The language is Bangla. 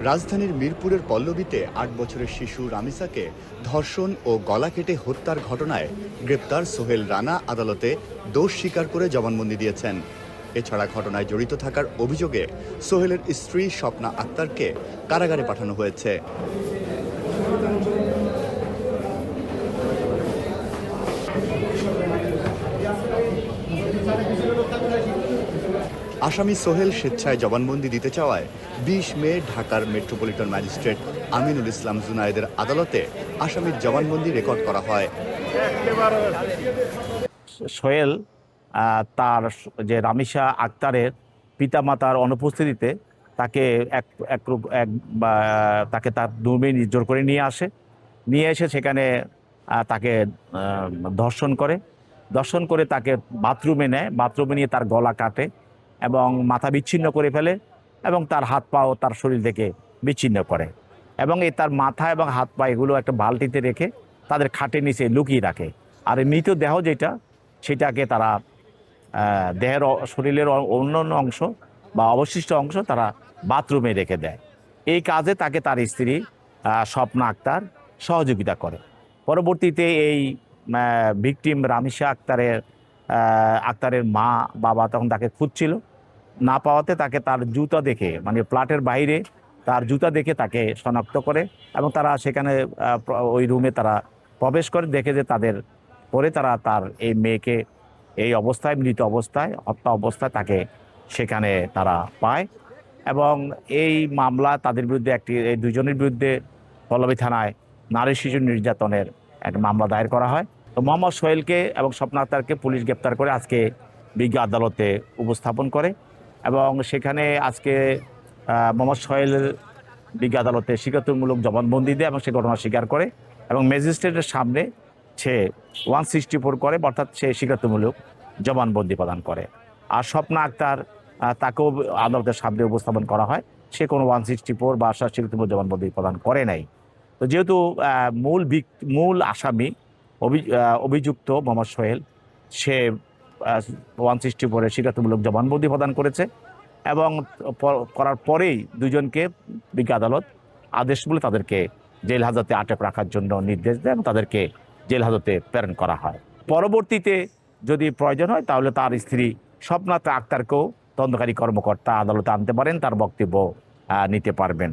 রাজধানীর মিরপুরের পল্লবীতে ৮ বছরের শিশু রামিসাকে ধর্ষণ ও গলা কেটে হত্যার ঘটনায় গ্রেপ্তার সোহেল রানা আদালতে দোষ স্বীকার করে জবানবন্দি দিয়েছেন। এছাড়া ঘটনায় জড়িত থাকার অভিযোগে সোহেলের স্ত্রী স্বপ্না আক্তারকে কারাগারে পাঠানো হয়েছে। আসামি সোহেল স্বেচ্ছায় জবানবন্দি দিতে চাওয়ায় ২০ মে ঢাকার মেট্রোপলিটন ম্যাজিস্ট্রেট আমিনুল ইসলাম জুনায়েদের আদালতে আসামির জবানবন্দি রেকর্ড করা হয়। সোহেল তার যে রামিসা আক্তারের পিতামাতার অনুপস্থিতিতে তাকে তাকে তার দুর্মে জোর করে নিয়ে এসে সেখানে তাকে ধর্ষণ করে তাকে বাথরুমে নেয়। বাথরুমে নিয়ে তার গলা কাটে এবং মাথা বিচ্ছিন্ন করে ফেলে এবং তার হাত পাও তার শরীর থেকে বিচ্ছিন্ন করে এবং তার মাথা এবং হাত পা এগুলো একটা বালতিতে রেখে তাদের খাটের নিচে লুকিয়ে রাখে। আর মৃতদেহ যেটা সেটাকে তারা দেহের শরীরের অন্যান্য অংশ বা অবশিষ্ট অংশ তারা বাথরুমে রেখে দেয়। এই কাজে তাকে তার স্ত্রী স্বপ্না আক্তার সহযোগিতা করে। পরবর্তীতে এই ভিকটিম রামিসা আক্তারের মা বাবা তখন তাকে খুঁজছিল, না পাওয়াতে তাকে তার জুতা দেখে মানে ফ্ল্যাটের বাইরে তার জুতা দেখে তাকে শনাক্ত করে এবং তারা সেখানে ওই রুমে তারা প্রবেশ করে, দেখে যে তার এই মেয়েকে এই অবস্থায় মৃত অবস্থায় হত্যা অবস্থায় তাকে সেখানে তারা পায় এবং এই মামলা তাদের বিরুদ্ধে এই দুজনের বিরুদ্ধে পল্লবী থানায় নারী শিশু নির্যাতনের একটা মামলা দায়ের করা হয়। তো মোহাম্মদ সোহেলকে এবং স্বপ্না আক্তারকে পুলিশ গ্রেপ্তার করে আজকে বিজ্ঞ আদালতে উপস্থাপন করে এবং সেখানে আজকে মোহাম্মদ সোহেল বিজ্ঞ আদালতে স্বীকারোক্তিমূলক জবানবন্দি দেয় এবং সে ঘটনা স্বীকার করে এবং ম্যাজিস্ট্রেটের সামনে সে 164 করে, অর্থাৎ সে স্বীকারোক্তিমূলক জবানবন্দি প্রদান করে। আর স্বপ্না আক্তার তাকেও আদালতের সামনে উপস্থাপন করা হয়, সে কোনো 164 বা স্বীকারোক্তিমূলক জবানবন্দি প্রদান করে নাই। তো যেহেতু মূল আসামি অভিযুক্ত মোহাম্মদ সোহেল সে 164 স্বীকারোক্তিমূলক জবানবন্দি প্রদান করেছে এবং করার পরেই দুজনকে বিজ্ঞ আদালত আদেশ বলে তাদেরকে জেল হাজতে আটক রাখার জন্য নির্দেশ দেয় এবং তাদেরকে জেল হাজতে প্রেরণ করা হয়। পরবর্তীতে যদি প্রয়োজন হয় তাহলে তার স্ত্রী স্বপ্না আক্তারকেও তদন্তকারী কর্মকর্তা আদালতে আনতে পারেন, তার বক্তব্য নিতে পারবেন।